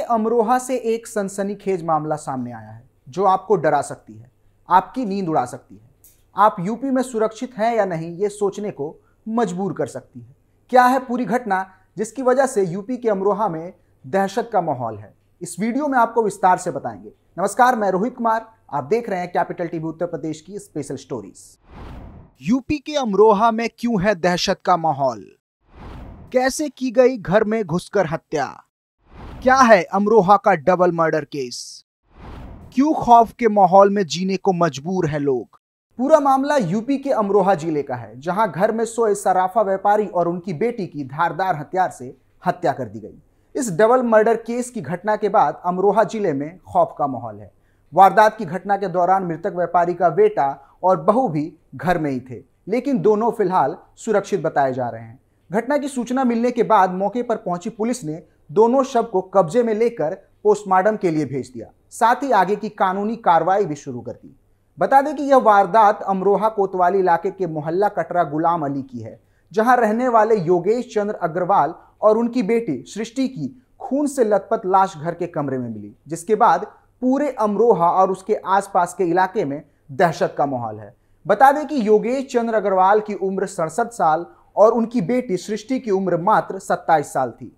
अमरोहा से एक सनसनीखेज मामला सामने आया है जो आपको डरा सकती है, आपकी नींद उड़ा सकती है। आप यूपी में सुरक्षित हैं या नहीं ये सोचने को मजबूर कर सकती है। क्या है पूरी घटना जिसकी वजह से यूपी के अमरोहा में दहशत का माहौल है, इस वीडियो में आपको विस्तार से बताएंगे। नमस्कार, मैं रोहित कुमार, आप देख रहे हैं कैपिटल टीवी उत्तर प्रदेश की स्पेशल स्टोरीज। यूपी के अमरोहा में क्यों है दहशत का माहौल? कैसे की गई घर में घुसकर हत्या? क्या है अमरोहा का डबल मर्डर केस? क्यों खौफ के माहौल में जीने को मजबूर है लोग? पूरा मामला यूपी के अमरोहा जिले का है, जहां घर में सोए सराफा व्यापारी और उनकी बेटी की धारदार हथियार से हत्या कर दी गई। इस डबल मर्डर केस की घटना के बाद अमरोहा जिले में खौफ का माहौल है। वारदात की घटना के दौरान मृतक व्यापारी का बेटा और बहू भी घर में ही थे, लेकिन दोनों फिलहाल सुरक्षित बताए जा रहे हैं। घटना की सूचना मिलने के बाद मौके पर पहुंची पुलिस ने दोनों शव को कब्जे में लेकर पोस्टमार्टम के लिए भेज दिया, साथ ही आगे की कानूनी कार्रवाई भी शुरू कर दी। बता दें कि यह वारदात अमरोहा कोतवाली इलाके के मोहल्ला कटरा गुलाम अली की है, जहां रहने वाले योगेश चंद्र अग्रवाल और उनकी बेटी सृष्टि की खून से लथपथ लाश घर के कमरे में मिली, जिसके बाद पूरे अमरोहा और उसके आसपास के इलाके में दहशत का माहौल है। बता दें कि योगेश चंद्र अग्रवाल की उम्र 67 साल और उनकी बेटी सृष्टि की उम्र मात्र 27 साल थी।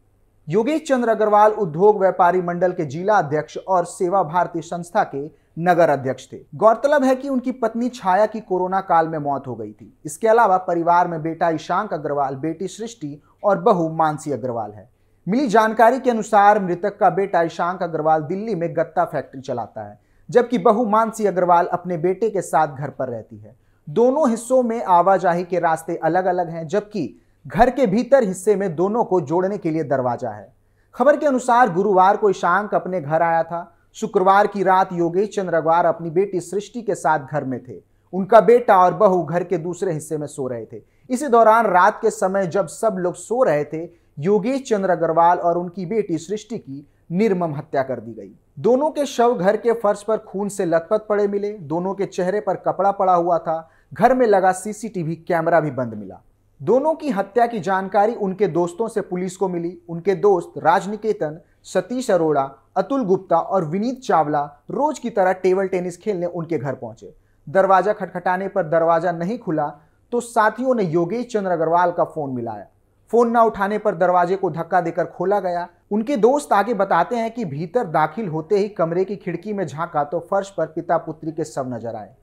योगेश चंद्र अग्रवाल उद्योग व्यापारी मंडल के जिला अध्यक्ष और सेवा भारती संस्था के नगर अध्यक्ष थे। गौरतलब है कि उनकी पत्नी छाया की कोरोना काल में मौत हो गई थी। इसके अलावा परिवार में बेटा ईशांक अग्रवाल, बेटी सृष्टि और बहू मानसी अग्रवाल है। मिली जानकारी के अनुसार मृतक का बेटा ईशांक अग्रवाल दिल्ली में गत्ता फैक्ट्री चलाता है, जबकि बहू मानसी अग्रवाल अपने बेटे के साथ घर पर रहती है। दोनों हिस्सों में आवाजाही के रास्ते अलग अलग हैं, जबकि घर के भीतर हिस्से में दोनों को जोड़ने के लिए दरवाजा है। खबर के अनुसार गुरुवार को ईशांक अपने घर आया था। शुक्रवार की रात योगेश चंद्र अग्रवाल अपनी बेटी सृष्टि के साथ घर में थे। उनका बेटा और बहू घर के दूसरे हिस्से में सो रहे थे। इसी दौरान रात के समय जब सब लोग सो रहे थे, योगेश चंद्र अग्रवाल और उनकी बेटी सृष्टि की निर्मम हत्या कर दी गई। दोनों के शव घर के फर्श पर खून से लथपथ पड़े मिले। दोनों के चेहरे पर कपड़ा पड़ा हुआ था। घर में लगा सीसीटीवी कैमरा भी बंद मिला। दोनों की हत्या की जानकारी उनके दोस्तों से पुलिस को मिली। उनके दोस्त राजनिकेतन, सतीश अरोड़ा, अतुल गुप्ता और विनीत चावला रोज की तरह टेबल टेनिस खेलने उनके घर पहुंचे। दरवाजा खटखटाने पर दरवाजा नहीं खुला तो साथियों ने योगेश चंद्र अग्रवाल का फोन मिलाया। फोन न उठाने पर दरवाजे को धक्का देकर खोला गया। उनके दोस्त आगे बताते हैं कि भीतर दाखिल होते ही कमरे की खिड़की में झांका तो फर्श पर पिता पुत्री के शव नजर आए।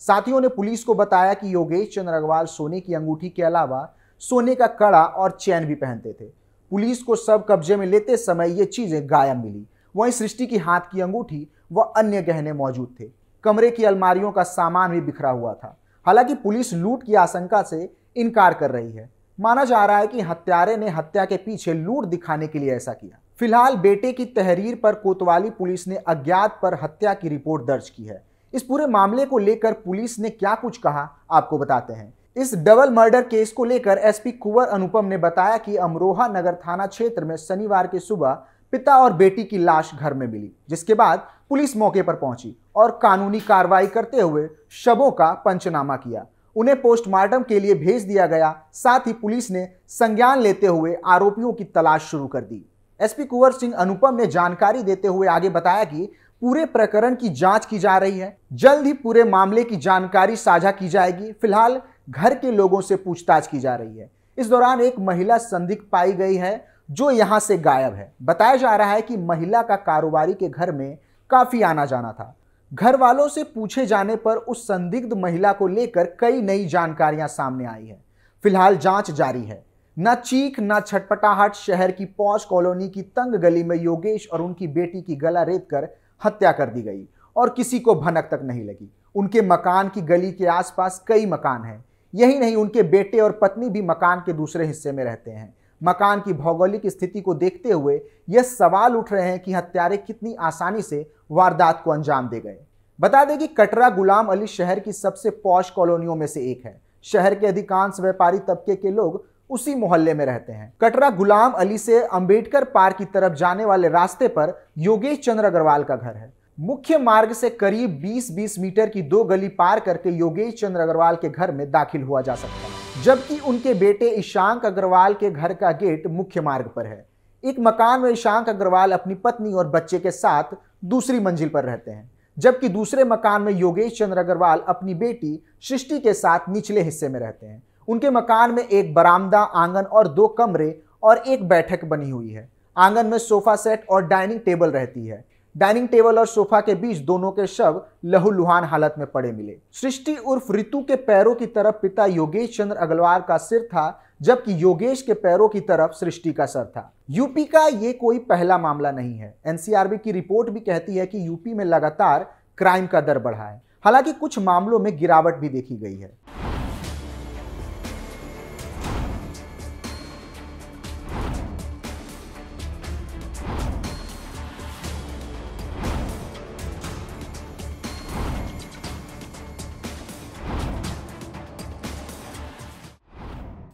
साथियों ने पुलिस को बताया कि योगेश चंद्र अग्रवाल सोने की अंगूठी के अलावा सोने का कड़ा और चैन भी पहनते थे। पुलिस को शव कब्जे में लेते समय ये चीजें गायब मिली। वहीं सृष्टि की हाथ की अंगूठी व अन्य गहने मौजूद थे। कमरे की अलमारियों का सामान भी बिखरा हुआ था। हालांकि पुलिस लूट की आशंका से इनकार कर रही है। माना जा रहा है कि हत्यारे ने हत्या के पीछे लूट दिखाने के लिए ऐसा किया। फिलहाल बेटे की तहरीर पर कोतवाली पुलिस ने अज्ञात पर हत्या की रिपोर्ट दर्ज की है। इस पूरे मामले को लेकर पुलिस ने क्या कुछ कहा, आपको बताते हैं। इस डबल मर्डर केस को लेकर एसपी कुंवर अनुपम ने बताया कि अमरोहा नगर थाना क्षेत्र में शनिवार की सुबह पिता और बेटी की लाश घर में मिली, जिसके बाद पुलिस मौके पर पहुंची और कानूनी कार्रवाई करते हुए शवों का पंचनामा किया। उन्हें पोस्टमार्टम के लिए भेज दिया गया। साथ ही पुलिस ने संज्ञान लेते हुए आरोपियों की तलाश शुरू कर दी। एसपी कुंवर सिंह अनुपम ने जानकारी देते हुए आगे बताया कि पूरे प्रकरण की जांच की जा रही है। जल्द ही पूरे मामले की जानकारी साझा की जाएगी। फिलहाल घर के लोगों से पूछताछ की जा रही है। इस दौरान एक महिला संदिग्ध पाई गई है जो यहां से गायब है। बताया जा रहा है कि महिला का कारोबारी के घर में काफी आना जाना था। घर वालों से पूछे जाने पर उस संदिग्ध महिला को लेकर कई नई जानकारियां सामने आई है। फिलहाल जांच जारी है। न चीख न छटपटाहट, शहर की पॉश कॉलोनी की तंग गली में योगेश और उनकी बेटी की गला रेत कर हत्या कर दी गई और किसी को भनक तक नहीं लगी। उनके मकान की गली के आसपास कई मकान हैं। यही नहीं, उनके बेटे और पत्नी भी मकान के दूसरे हिस्से में रहते हैं। मकान की भौगोलिक स्थिति को देखते हुए यह सवाल उठ रहे हैं कि हत्यारे कितनी आसानी से वारदात को अंजाम दे गए। बता दें कि कटरा गुलाम अली शहर की सबसे पॉश कॉलोनियों में से एक है। शहर के अधिकांश व्यापारी तबके के लोग उसी मोहल्ले में रहते हैं। कटरा गुलाम अली से अंबेडकर पार्क की तरफ जाने वाले रास्ते पर योगेश चंद्र अग्रवाल का घर है। मुख्य मार्ग से करीब 20-20 मीटर की 2 गली पार करके योगेश चंद्र अग्रवाल के घर में दाखिल हुआ जा सकता है, जबकि उनके बेटे ईशांक अग्रवाल के घर का गेट मुख्य मार्ग पर है। एक मकान में ईशांक अग्रवाल अपनी पत्नी और बच्चे के साथ दूसरी मंजिल पर रहते हैं, जबकि दूसरे मकान में योगेश चंद्र अग्रवाल अपनी बेटी सृष्टि के साथ निचले हिस्से में रहते हैं। उनके मकान में एक बरामदा, आंगन और 2 कमरे और एक बैठक बनी हुई है। आंगन में सोफा सेट और डाइनिंग टेबल रहती है। डाइनिंग टेबल और सोफा के बीच दोनों के शव लहूलुहान हालत में पड़े मिले। सृष्टि उर्फ रितु के पैरों की तरफ पिता योगेश चंद्र अग्रवाल का सिर था, जबकि योगेश के पैरों की तरफ सृष्टि का सर था। यूपी का ये कोई पहला मामला नहीं है। एनसीआरबी की रिपोर्ट भी कहती है कि यूपी में लगातार क्राइम का दर बढ़ा है। हालांकि कुछ मामलों में गिरावट भी देखी गई है।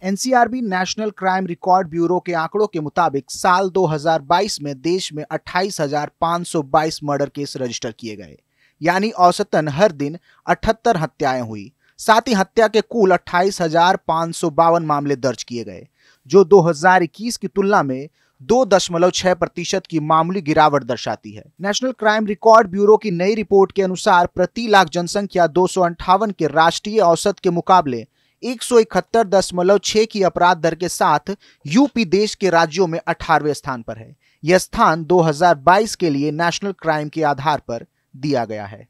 NCRB national crime record bureau के आंकड़ों के मुताबिक साल 2022 में देश में 28,522 मर्डर केस रजिस्टर किए गए, यानी औसतन हर दिन 78 हत्याएं हुई। साथ ही हत्या के कुल 28,552 मामले दर्ज किए गए, जो 2021 की तुलना में 2.6% की मामूली गिरावट दर्शाती है। नेशनल क्राइम रिकॉर्ड ब्यूरो की नई रिपोर्ट के अनुसार प्रति लाख जनसंख्या 258 के राष्ट्रीय औसत के मुकाबले 171.6 की अपराध दर के साथ यूपी देश के राज्यों में 18वें स्थान पर है। यह स्थान 2022 के लिए नेशनल क्राइम के आधार पर दिया गया है।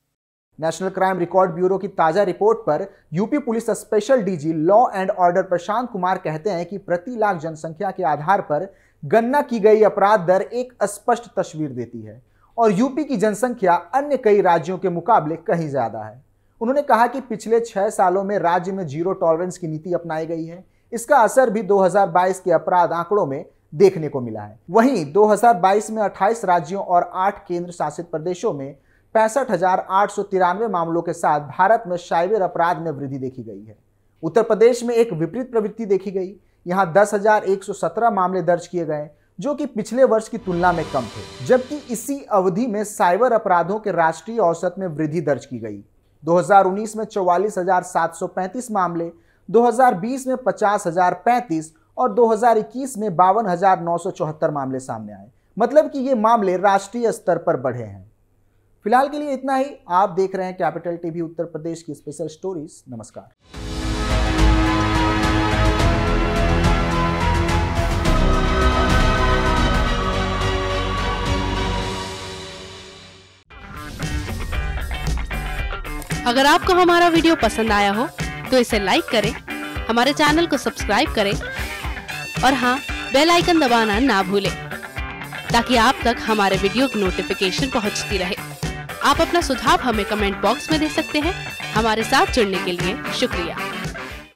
नेशनल क्राइम रिकॉर्ड ब्यूरो की ताजा रिपोर्ट पर UP police special DG law and order Prashant Kumar कहते हैं कि प्रति लाख जनसंख्या के आधार पर गणना की गई अपराध दर एक स्पष्ट तस्वीर देती है और यूपी की जनसंख्या अन्य कई राज्यों के मुकाबले कहीं ज्यादा है। उन्होंने कहा कि पिछले 6 सालों में राज्य में जीरो टॉलरेंस की नीति अपनाई गई है। इसका असर भी 2022 के अपराध आंकड़ों में देखने को मिला है। वहीं 2022 में 28 राज्यों और 8 केंद्र शासित प्रदेशों में 65,893 मामलों के साथ भारत में साइबर अपराध में वृद्धि देखी गई है। उत्तर प्रदेश में एक विपरीत प्रवृत्ति देखी गई। यहां 10,117 मामले दर्ज किए गए, जो कि पिछले वर्ष की तुलना में कम थे, जबकि इसी अवधि में साइबर अपराधों के राष्ट्रीय औसत में वृद्धि दर्ज की गई। 2019 में 44,735 मामले, 2020 में 50,035 और 2021 में 52,974 मामले सामने आए। मतलब कि ये मामले राष्ट्रीय स्तर पर बढ़े हैं। फिलहाल के लिए इतना ही। आप देख रहे हैं कैपिटल टीवी उत्तर प्रदेश की स्पेशल स्टोरीज। नमस्कार। अगर आपको हमारा वीडियो पसंद आया हो तो इसे लाइक करें, हमारे चैनल को सब्सक्राइब करें और हाँ, बेल आइकन दबाना ना भूलें ताकि आप तक हमारे वीडियो की नोटिफिकेशन पहुंचती रहे। आप अपना सुझाव हमें कमेंट बॉक्स में दे सकते हैं। हमारे साथ जुड़ने के लिए शुक्रिया।